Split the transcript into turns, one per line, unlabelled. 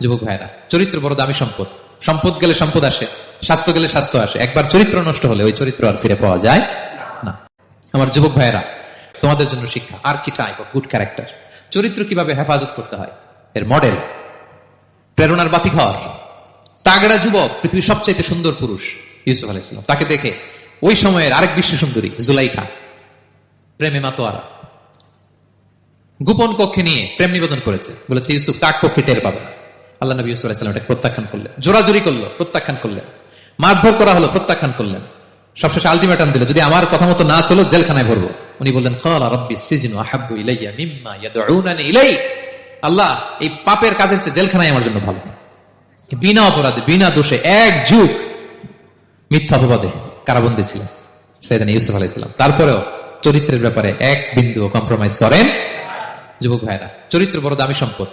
যুবক ভাইরা, চরিত্র বড় দামি সম্পদ। সম্পদ গেলে সম্পদ আসে, স্বাস্থ্য গেলে স্বাস্থ্য আসে, একবার চরিত্র নষ্ট হলে ওই চরিত্র আর ফিরে পাওয়া যায় না। আমার যুবক ভাইরা, তোমাদের জন্য শিক্ষা, আর কি টাইপ অফ গুড ক্যারেক্টার, চরিত্র কিভাবে হেফাজত করতে হয় এর মডেল, প্রেরণার বাতিঘর, তাগড়া যুবক, পৃথিবীর সবচাইতে সুন্দর পুরুষ ইউসুফ আলাইহিস সালাম। তাকে দেখে ওই সময়ের আরেক বিশ্ব সুন্দরী জুলাইখা প্রেমে মাতোয়ারা, গোপন কক্ষে নিয়ে প্রেম নিবেদন করেছে, বলেছে ইউসুফ কাক পক্ষে টের পাবে না। আল্লাহ নবী ইউসুফ আলাইহিস সালাম এটা প্রত্যাখ্যান করলেন, জোরাজুরি করলো, প্রত্যাখ্যান করলেন, মারধর করা হলো, প্রত্যাখ্যান করলেন, সবশেষে আলটিমেটাম দিল, যদি আমার কথা মতো না চলো জেলখানায় ভরবো। উনি বললেন ক্বালা রাব্বি সিজনু আহাব্বু ইলাইয়া মিম্মা ইয়াদউনানি ইলাই, আল্লাহ এই পাপের কাজের চেয়ে জেলখানায় আমার জন্য ভালো। বিনা অপরাধে, বিনা দোষে, এক যুগ মিথ্যা অপবাদে কারাবন্দী ছিলেন সাইয়েদনা ইউসুফ আলাইহিস সালাম। তারপরেও চরিত্রের ব্যাপারে এক বিন্দু কম্প্রোমাইজ করেন। যুবক ভাইরা, চরিত্র বড় দামি সম্পদ।